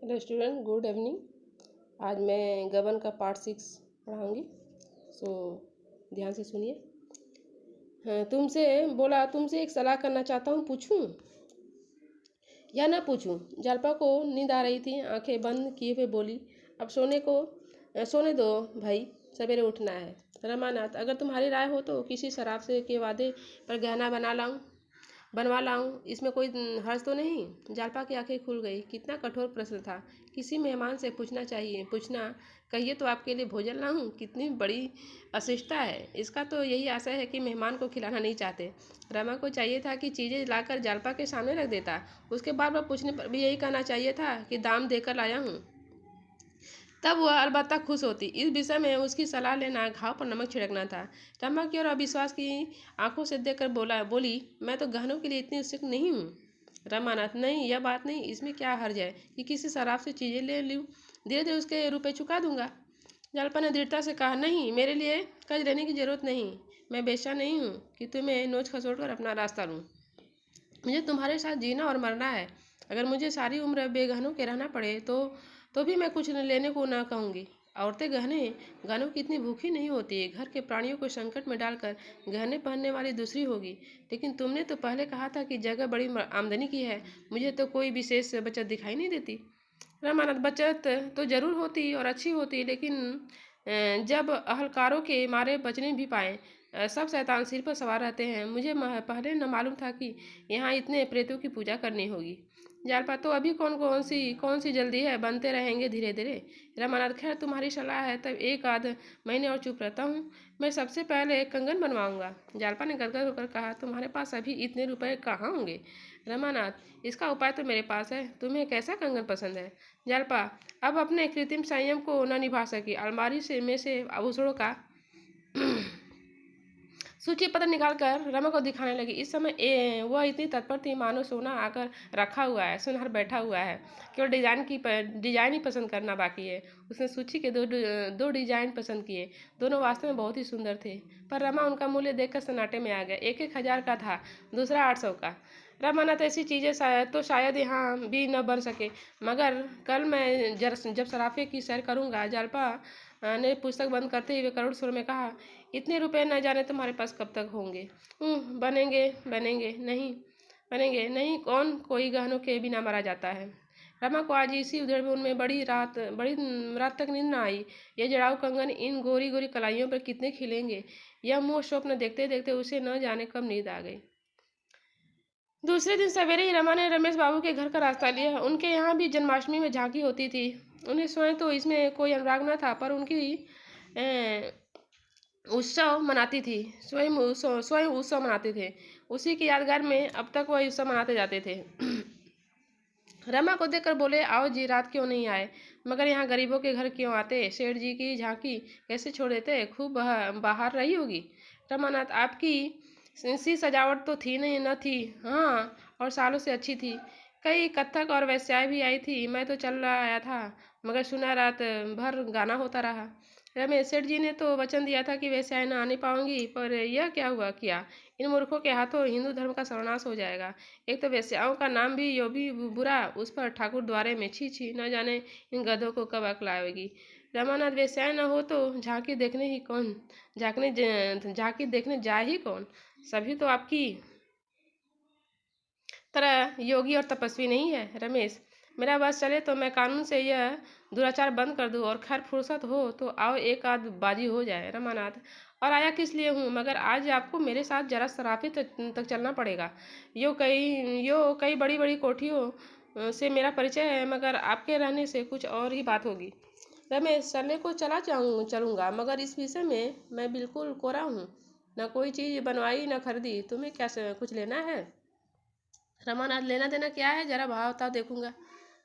Hello student, good evening. आज मैं गबन का पार्ट 6 पढ़ाऊँगी, सो ध्यान से सुनिए। हाँ, तुमसे एक सलाह करना चाहता हूँ, पूछूं या ना पूछूं? जालपा को नींद आ रही थी, आंखें बंद किए हुए बोली, अब सोने दो भाई, सवेरे उठना है। रमानाथ, अगर तुम्हारी राय हो तो किसी शराब से के वादे पर गहना बनवा लाऊं, इसमें कोई हर्ज तो नहीं? जालपा की आंखें खुल गई। कितना कठोर प्रश्न था। किसी मेहमान से पूछना, कहिए तो आपके लिए भोजन लाऊं? कितनी बड़ी अशिष्टता है। इसका तो यही आशय है कि मेहमान को खिलाना नहीं चाहते। रमा को चाहिए था कि चीज़ें लाकर जालपा के सामने रख देता। उसके बार बार पूछने पर भी यही कहना चाहिए था कि दाम देकर लाया हूँ। तब वह अलबत्ता खुश होती। इस विषय में उसकी सलाह लेना घाव पर नमक छिड़कना था। रमा की ओर अविश्वास की आंखों से देखकर बोली, मैं तो गहनों के लिए इतनी उत्सुक नहीं हूँ। रमानाथ, नहीं, यह बात नहीं, इसमें क्या हर्ज है कि किसी शराब से चीज़ें ले लूँ, धीरे धीरे उसके रुपए चुका दूंगा। जालपा ने दृढ़ता से कहा, नहीं, मेरे लिए कर्ज लेने की जरूरत नहीं। मैं बेशा नहीं हूँ कि तुम्हें नोच खसोट कर अपना रास्ता लूँ। मुझे तुम्हारे साथ जीना और मरना है। अगर मुझे सारी उम्र बेगहनों के रहना पड़े तो भी मैं कुछ लेने को ना कहूँगी। औरतें गहनों की इतनी भूखी नहीं होती है। घर के प्राणियों को संकट में डालकर गहने पहनने वाली दूसरी होगी। लेकिन तुमने तो पहले कहा था कि जगह बड़ी आमदनी की है। मुझे तो कोई विशेष बचत दिखाई नहीं देती। रामानंद, बचत तो जरूर होती और अच्छी होती, लेकिन जब अहलकारों के मारे बचने भी पाए। सब शैतान सिर पर सवार रहते हैं। मुझे पहले न मालूम था कि यहाँ इतने प्रेतों की पूजा करनी होगी। जालपा, तो अभी कौन सी जल्दी है, बनते रहेंगे धीरे धीरे। रमानाथ, खैर तुम्हारी सलाह है, तब एक आध महीने और चुप रहता हूँ। मैं सबसे पहले कंगन बनवाऊंगा। जालपा ने गदगद होकर कहा, तुम्हारे पास अभी इतने रुपए कहाँ होंगे? रमानाथ, इसका उपाय तो मेरे पास है। तुम्हें कैसा कंगन पसंद है? जालपा अब अपने कृत्रिम संयम को न निभा सकी, अलमारी में से आभूषणों का सूची पत्र निकालकर रमा को दिखाने लगी। इस समय वह इतनी तत्पर थी मानो सोना आकर रखा हुआ है, सुनहर बैठा हुआ है। केवल डिजाइन ही पसंद करना बाकी है। उसने सूची के दो डिजाइन पसंद किए। दोनों वास्तव में बहुत ही सुंदर थे, पर रमा उनका मूल्य देखकर सन्नाटे में आ गया। एक 1,000 का था, दूसरा 800 का। रमानाथ, ऐसी चीज़ें शायद यहाँ भी न बन सके, मगर कल मैं जब सराफे की सैर करूँगा। जालपा ने पुस्तक बंद करते हुए करुण स्वर में कहा, इतने रुपए न जाने तुम्हारे पास कब तक होंगे? बनेंगे नहीं, कौन कोई गहनों के बिना मारा जाता है। रमा को आज इसी उधेड़बुन में बड़ी रात तक नींद न आई। ये जड़ाऊ कंगन इन गोरी गोरी कलाइयों पर कितने खिलेंगे, यह मोह स्वप्न देखते देखते उसे न जाने कब नींद आ गई। दूसरे दिन सवेरे ही रमा ने रमेश बाबू के घर का रास्ता लिया। उनके यहाँ भी जन्माष्टमी में झांकी होती थी। उन्हें स्वयं तो इसमें कोई अनुराग न था, पर उनकी उत्सव मनाती थी, स्वयं उत्सव मनाते थे। उसी की यादगार में अब तक वह उत्सव मनाते जाते थे। रमा को देखकर बोले, आओ जी, रात क्यों नहीं आए? मगर यहाँ गरीबों के घर क्यों आते? सेठ जी की झांकी कैसे छोड़ देते? खूब बाहर रही होगी। रमानाथ, आपकी सी सजावट तो थी नहीं, न थी? हाँ, और सालों से अच्छी थी। कई कत्थक और वेश्याएं भी आई थी। मैं तो चल रहा आया था, मगर सुना रात भर गाना होता रहा। रमेश, सेठ जी ने तो वचन दिया था कि वेश्याएं न आने पाऊंगी, पर यह क्या हुआ किया? इन मूर्खों के हाथों हिंदू धर्म का सर्वनाश हो जाएगा। एक तो वेश्याओं का नाम भी यो भी बुरा, उस पर ठाकुर द्वारे में छी छी, न जाने इन गधों को कब अकल आएगी। रमानाथ, वेश्याएं न हो तो झांकी देखने जाए ही कौन? सभी तो आपकी तरह योगी और तपस्वी नहीं है। रमेश, मेरा बस चले तो मैं कानून से यह दुराचार बंद कर दूं, और खैर फुर्सत हो तो आओ एक आध बाजी हो जाए। रमानाथ, और आया किस लिए हूँ, मगर आज आपको मेरे साथ जरा सराफी तक चलना पड़ेगा। यो कई बड़ी बड़ी कोठियों से मेरा परिचय है, मगर आपके रहने से कुछ और ही बात होगी। रमेश, चलने को चलूँगा, मगर इस विषय में मैं बिल्कुल कोरा हूँ। न कोई चीज़ बनवाई न खरीदी। तुम्हें क्या कुछ लेना है? रमानाथ, लेना देना क्या है, जरा भाव बताओ, देखूंगा।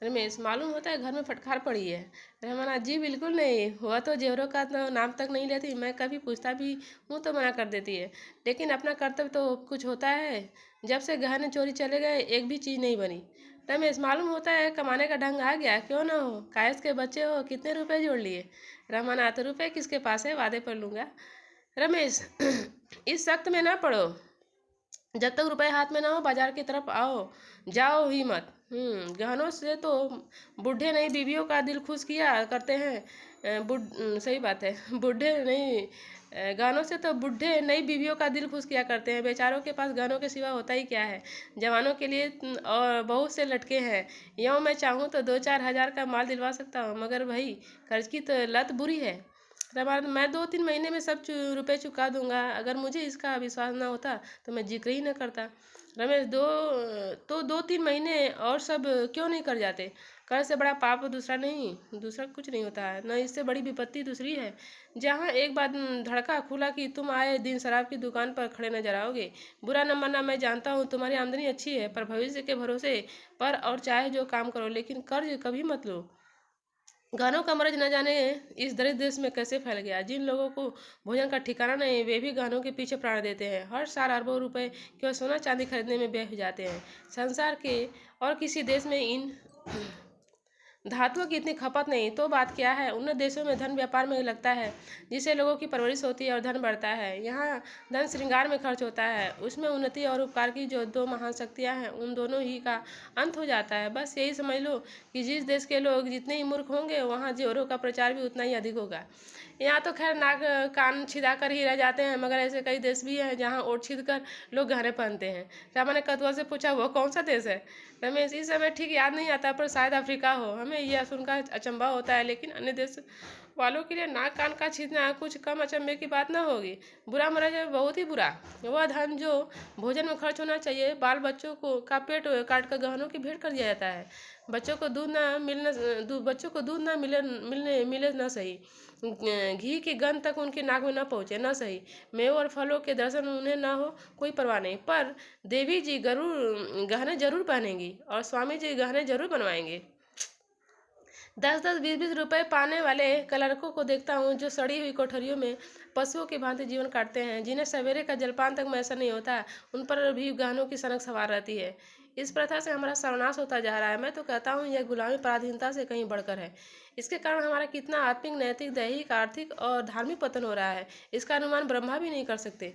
रमेश, मालूम होता है घर में फटकार पड़ी है। रमानाथ जी, बिल्कुल नहीं, हुआ तो जेवरों का तो नाम तक नहीं लेती। मैं कभी पूछता भी हूँ तो मना कर देती है, लेकिन अपना कर्तव्य तो कुछ होता है। जब से गहने चोरी चले गए एक भी चीज़ नहीं बनी। रमेश, मालूम होता है कमाने का ढंग आ गया, क्यों ना हो, कायस के बच्चे हो, कितने रुपए जोड़ लिए? रमानाथ, रुपए किसके पास है, वादे पर लूँगा। रमेश, इस सख्त में ना पड़ो। जब तक रुपए हाथ में ना हो बाजार की तरफ जाओ ही मत। गहनों से तो बूढ़े नहीं बीवियों का दिल खुश किया करते हैं। सही बात है। बूढ़े नहीं गहनों से तो बूढ़े नई बीवियों का दिल खुश किया करते हैं। बेचारों के पास गहनों के सिवा होता ही क्या है। जवानों के लिए और बहुत से लटके हैं। यूँ मैं चाहूँ तो 2-4 हज़ार का माल दिलवा सकता हूँ, मगर भाई कर्ज की तो लत बुरी है। मैं 2-3 महीने में सब रुपए चुका दूंगा। अगर मुझे इसका विश्वास ना होता तो मैं जिक्र ही न करता। रमेश, 2-3 महीने और सब क्यों नहीं कर जाते। कर्ज से बड़ा पाप दूसरा नहीं, दूसरा कुछ नहीं होता है। न इससे बड़ी विपत्ति दूसरी है। जहाँ एक बार धड़का खुला कि तुम आए दिन शराब की दुकान पर खड़े नजर आओगे। बुरा न मानना, मैं जानता हूँ तुम्हारी आमदनी अच्छी है, पर भविष्य के भरोसे पर और चाहे जो काम करो, लेकिन कर्ज कभी मत लो। गानों का मर्ज न जाने इस दरिद्र देश में कैसे फैल गया। जिन लोगों को भोजन का ठिकाना नहीं, वे भी गानों के पीछे प्राण देते हैं। हर साल अरबों रुपए केवल सोना चांदी खरीदने में व्यय हो जाते हैं। संसार के और किसी देश में इन धातुओं की इतनी खपत नहीं, तो बात क्या है। उन्नत देशों में धन व्यापार में लगता है, जिससे लोगों की परवरिश होती है और धन बढ़ता है। यहाँ धन श्रृंगार में खर्च होता है, उसमें उन्नति और उपकार की जो दो महान शक्तियाँ हैं, उन दोनों ही का अंत हो जाता है। बस यही समझ लो कि जिस देश के लोग जितने ही मूर्ख होंगे, वहाँ जोरों का प्रचार भी उतना ही अधिक होगा। यहाँ तो खैर नाक कान छिदा कर ही रह जाते हैं, मगर ऐसे कई देश भी हैं जहाँ ओट छिद कर लोग गहने पहनते हैं। रामा ने कतुआ से पूछा, वो कौन सा देश है। रमेश, इस समय ठीक याद नहीं आता, पर शायद अफ्रीका हो। हमें यह सुनकर अचंभा होता है, लेकिन अन्य देश वालों के लिए नाक कान का छीदना कुछ कम अचंभे की बात न होगी। बुरा मरज है, बहुत ही बुरा। वह धन जो भोजन में खर्च होना चाहिए, बाल बच्चों को का पेट काट कर गहनों की भेंट कर दिया जाता है। बच्चों को दूध ना मिले न सही, घी की गंध तक उनकी नाक में न पहुँचे न सही, मेवों और फलों के दर्शन उन्हें न हो, कोई परवाह नहीं, पर देवी जी गहने जरूर पहनेंगी और स्वामी जी गहने जरूर बनवाएंगे। 10-10, 20-20 रुपए पाने वाले क्लर्कों को देखता हूँ, जो सड़ी हुई कोठरियों में पशुओं की भांति जीवन काटते हैं। जिन्हें सवेरे का जलपान तक मैसर नहीं होता, उन पर भी गहनों की सनक सवार रहती है। इस प्रथा से हमारा सर्वनाश होता जा रहा है। मैं तो कहता हूँ, यह गुलामी पराधीनता से कहीं बढ़कर है। इसके कारण हमारा कितना आत्मिक, नैतिक, दैहिक, आर्थिक और धार्मिक पतन हो रहा है, इसका अनुमान ब्रह्मा भी नहीं कर सकते।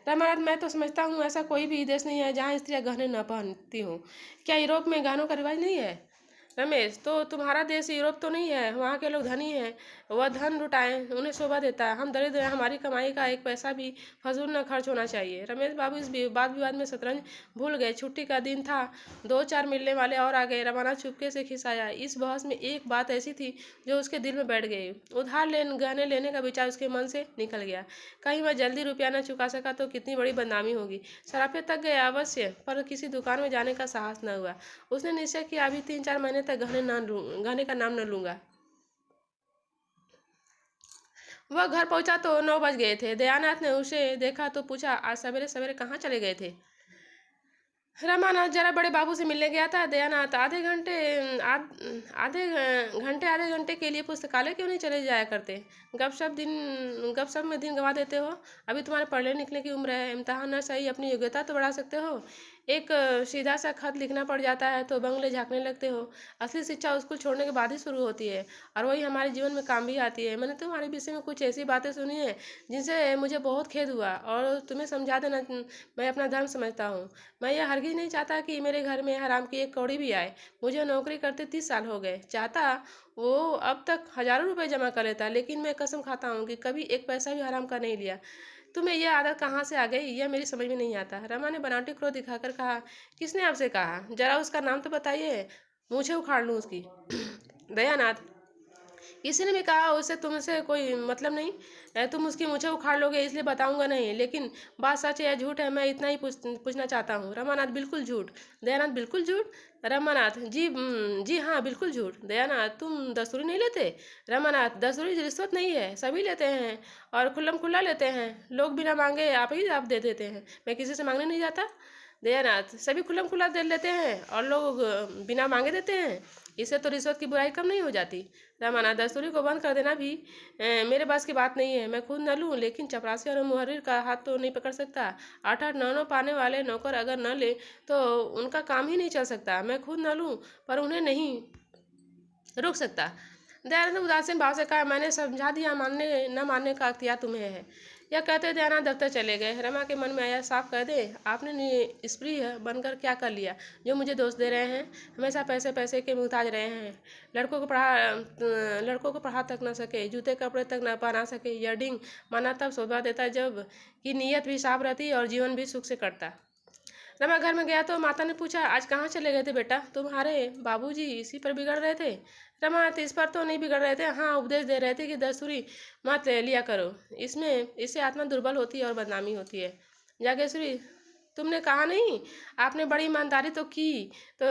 रामाराज, मैं तो समझता हूँ ऐसा कोई भी देश नहीं है जहाँ स्त्रियाँ गहने न पहनती हों। क्या यूरोप में गहनों का रिवाज नहीं है। रमेश, तो तुम्हारा देश यूरोप तो नहीं है। वहाँ के लोग धनी हैं, वह धन लुटाएं, उन्हें शोभा देता है। हम दरिद्र हैं, हमारी कमाई का एक पैसा भी फजूल न खर्च होना चाहिए। रमेश बाबू इस वाद विवाद में शतरंज भूल गए। छुट्टी का दिन था, 2-4 मिलने वाले और आ गए। रवाना चुपके से खिसाया। इस बहस में एक बात ऐसी थी जो उसके दिल में बैठ गई। गहने लेने का विचार उसके मन से निकल गया। कहीं वह जल्दी रुपया न चुका सका तो कितनी बड़ी बदनामी होगी। सराफे तक गए अवश्य, पर किसी दुकान में जाने का साहस न हुआ। उसने निश्चय किया, अभी 3-4 महीने तक गहने का नाम न लूंगा। वह घर पहुंचा तो 9 बज गए थे। दयानाथ ने उसे देखा तो पूछा, आज सवेरे सवेरे कहाँ चले गए थे। रमानाथ जरा बड़े बाबू से मिलने गया था। दयानाथ, आधे घंटे के लिए पुस्तकालय क्यों नहीं चले जाया करते। गपशप में दिन गंवा देते हो। अभी तुम्हारे पढ़ने लिखने की उम्र है। इम्तहान न सही, अपनी योग्यता तो बढ़ा सकते हो। एक सीधा सा खत लिखना पड़ जाता है तो बंगले झाँकने लगते हो। असली शिक्षा स्कूल छोड़ने के बाद ही शुरू होती है, और वही हमारे जीवन में काम भी आती है। मैंने तुम्हारे विषय में कुछ ऐसी बातें सुनी हैं जिनसे मुझे बहुत खेद हुआ, और तुम्हें समझा देना मैं अपना धर्म समझता हूँ। मैं यह हरगिज नहीं चाहता कि मेरे घर में हराम की एक कौड़ी भी आए। मुझे नौकरी करते 30 साल हो गए। चाहता वो अब तक हजारों रुपए जमा कर लेता, लेकिन मैं कसम खाता हूँ कि कभी एक पैसा भी हराम का नहीं लिया। तुम्हें यह आदत कहाँ से आ गई, यह मेरी समझ में नहीं आता। रमा ने बनावटी क्रोध दिखाकर कहा, किसने आपसे कहा, जरा उसका नाम तो बताइए, मुझे उखाड़ लूँ उसकी। दयानाथ, किसी ने भी कहा उससे तुमसे कोई मतलब नहीं। तुम उसकी मुझे उखाड़ लोगे इसलिए बताऊंगा नहीं, लेकिन बात सच है या झूठ है, मैं इतना ही पूछना चाहता हूँ। रमानाथ, बिल्कुल झूठ। दयानाथ, बिल्कुल झूठ। रमानाथ, जी हाँ, बिल्कुल झूठ। दयानाथ, तुम दस्तूरी नहीं लेते। रमानाथ, दस्तूरी रिश्वत नहीं है, सभी लेते हैं और खुल्लम खुल्ला लेते हैं। लोग बिना मांगे आप दे देते हैं, मैं किसी से मांगने नहीं जाता। दयानाथ, सभी खुल्लम खुल्ला दे लेते हैं और लोग बिना मांगे देते हैं, इससे तो रिश्वत की बुराई कम नहीं हो जाती। रामाना, दस्तूरी को बंद कर देना भी मेरे पास की बात नहीं है। मैं खुद न लूँ, लेकिन चपरासी और मुहर्रिर का हाथ तो नहीं पकड़ सकता। 8-8, 9-9 पाने वाले नौकर अगर न ले तो उनका काम ही नहीं चल सकता। मैं खुद न लूँ, पर उन्हें नहीं रोक सकता। दयानंद उदासीन भाव से कहा, मैंने समझा दिया, मानने न मानने का अख्तियार तुम्हें है। यह कहते ध्यान दफ्तर चले गए। रमा के मन में आया, साफ कह दे, आपने स्त्री बनकर क्या कर लिया जो मुझे दोष दे रहे हैं? हमेशा पैसे पैसे के मुहताज रहे हैं। लड़कों को पढ़ा तक न सके, जूते कपड़े तक न पहना सके। यर्डिंग माना तब शोभा देता जब कि नीयत भी साफ रहती और जीवन भी सुख से कटता। रमा घर में गया तो माता ने पूछा, आज कहाँ चले गए थे बेटा? तुम्हारे बाबूजी इसी पर बिगड़ रहे थे। रमा, इस पर तो नहीं बिगड़ रहे थे, हाँ उपदेश दे रहे थे कि दस्तूरी मत ले लिया करो, इससे आत्मा दुर्बल होती है और बदनामी होती है। जागेश्वरी, तुमने कहा नहीं? आपने बड़ी ईमानदारी तो की, तो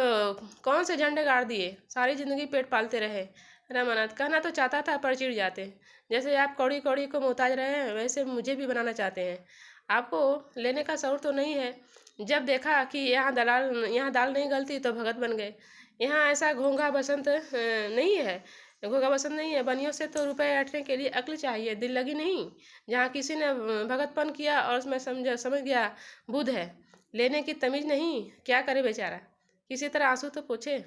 कौन से झंडे गाड़ दिए? सारी जिंदगी पेट पालते रहे। रमानाथ, कहना तो चाहता था पर चिढ़ जाते। जैसे आप कौड़ी कौड़ी को मोहताज रहे हैं वैसे मुझे भी बनाना चाहते हैं। आपको लेने का शौर तो नहीं है? जब देखा कि यहाँ दाल नहीं गलती तो भगत बन गए। यहाँ ऐसा घोंघा बसंत नहीं है। घोंघा बसंत नहीं है। बनियों से तो रुपए ऐंठने के लिए अक्ल चाहिए, दिल लगी नहीं। जहाँ किसी ने भगतपन किया और उसमें समझ गया बुध है, लेने की तमीज नहीं, क्या करे बेचारा? किसी तरह आंसू तो पोछे।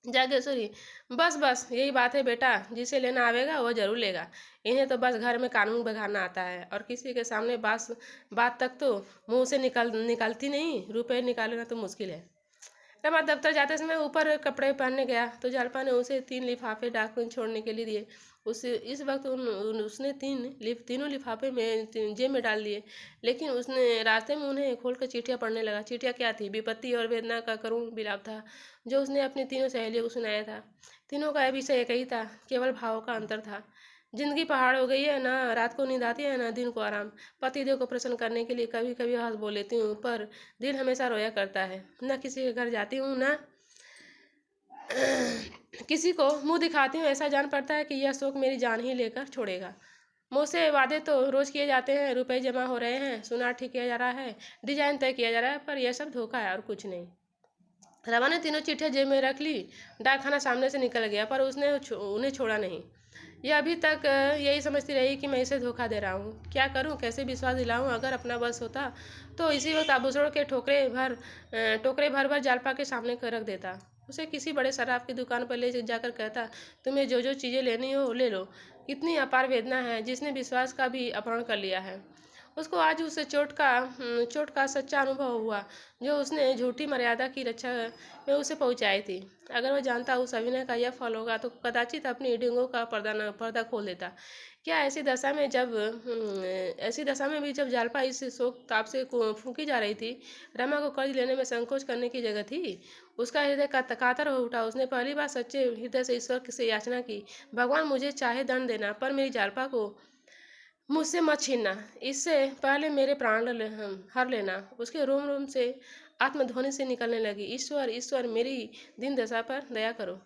जागेश्वरी, बस बस यही बात है बेटा, जिसे लेना आवेगा वो जरूर लेगा। इन्हें तो बस घर में कानून बघारना आता है और किसी के सामने बात तक तो मुंह से निकलती नहीं। रुपए निकालना तो मुश्किल है। रमा दफ्तर जाते समय ऊपर कपड़े पहनने गया तो जालपा ने उसे 3 लिफाफे डाकपिन छोड़ने के लिए दिए। इस वक्त उसने तीनों लिफाफे में जेब में डाल दिए। लेकिन उसने रास्ते में उन्हें खोलकर चिट्ठियाँ पढ़ने लगा। चिट्ठियाँ क्या थी? विपत्ति और वेदना का करुण विलाप था जो उसने अपनी तीनों सहेलियों को सुनाया था। तीनों का विषय एक ही था, केवल भावों का अंतर था। जिंदगी पहाड़ हो गई है, ना रात को नींद आती है ना दिन को आराम। पतिदेव को प्रसन्न करने के लिए कभी कभी हंस बोल लेती हूँ, पर दिल हमेशा रोया करता है। न किसी के घर जाती हूँ, न किसी को मुंह दिखाती हूँ। ऐसा जान पड़ता है कि यह शोक मेरी जान ही लेकर छोड़ेगा। मुझसे वादे तो रोज किए जाते हैं, रुपए जमा हो रहे हैं, सुनार ठीक किया जा रहा है, डिजाइन तय किया जा रहा है, पर यह सब धोखा है और कुछ नहीं। रमा ने तीनों चिट्ठियाँ जेब में रख ली। डाकखाना सामने से निकल गया, पर उसने उन्हें छोड़ा नहीं। यह अभी तक यही समझती रही कि मैं इसे धोखा दे रहा हूँ। क्या करूँ, कैसे विश्वास दिलाऊँ? अगर अपना बस होता तो इसी वक्त आभूषण के टोकरे भर भर जालपा के सामने कर रख देता। उसे किसी बड़े शराब की दुकान पर ले जाकर कहता, तुम्हें जो जो चीज़ें लेनी हो ले लो। कितनी अपार वेदना है जिसने विश्वास का भी अपहरण कर लिया है। उसको आज उस चोट का सच्चा अनुभव हुआ जो उसने झूठी मर्यादा की रक्षा में उसे पहुंचाई थी। अगर वह जानता उस अभिनय का यह फल होगा तो कदाचित अपनी डींगों का पर्दा खोल देता। क्या ऐसी दशा में भी जब जालपा इस शोक ताप से फूंकी जा रही थी, रमा को कर्ज लेने में संकोच करने की जगह थी? उसका हृदय कातर हो उठा। उसने पहली बार सच्चे हृदय से ईश्वर से याचना की, भगवान मुझे चाहे दंड देना पर मेरी जालपा को मुझसे मत छीनना। इससे पहले मेरे हर लेना। उसके रोम रोम से आत्मध्वनि से निकलने लगी, ईश्वर ईश्वर मेरी दिन दशा पर दया करो।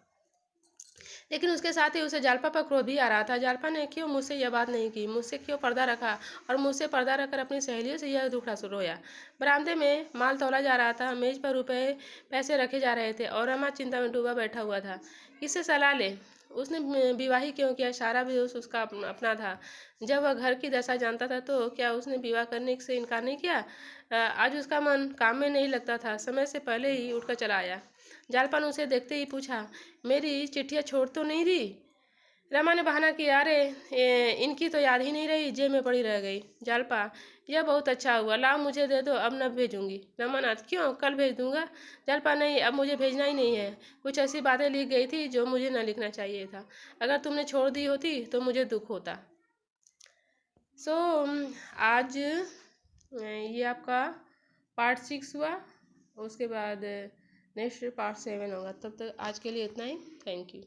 लेकिन उसके साथ ही उसे जालपा पर क्रोध भी आ रहा था। जालपा ने क्यों मुझसे यह बात नहीं की, मुझसे क्यों पर्दा रखा और मुझसे पर्दा रखकर अपनी सहेलियों से यह दुखड़ा रोया। बरामदे में माल तौला जा रहा था, मेज पर रुपए पैसे रखे जा रहे थे और रमा चिंता में डूबा बैठा हुआ था। किससे सलाह ले? उसने विवाह ही क्यों किया? सारा भी उसका अपना था। जब वह घर की दशा जानता था तो क्या उसने विवाह करने से इनकार नहीं किया? आज उसका मन काम में नहीं लगता था, समय से पहले ही उठकर चला आया। जालपा ने उसे देखते ही पूछा, मेरी चिट्ठियाँ छोड़ तो नहीं दी? रमा ने बहाना किया, अरे इनकी तो याद ही नहीं रही, जेब में पड़ी रह गई। जालपा, यह बहुत अच्छा हुआ, लाओ मुझे दे दो, अब न भेजूंगी। रमानाथ, क्यों, कल भेज दूंगा। जालपा, नहीं, अब मुझे भेजना ही नहीं है। कुछ ऐसी बातें लिख गई थी जो मुझे न लिखना चाहिए था। अगर तुमने छोड़ दी होती तो मुझे दुख होता। सो आज ये आपका पार्ट 6 हुआ। उसके बाद नेक्स्ट पार्ट 7 होगा। तब तक आज के लिए इतना ही। Thank you.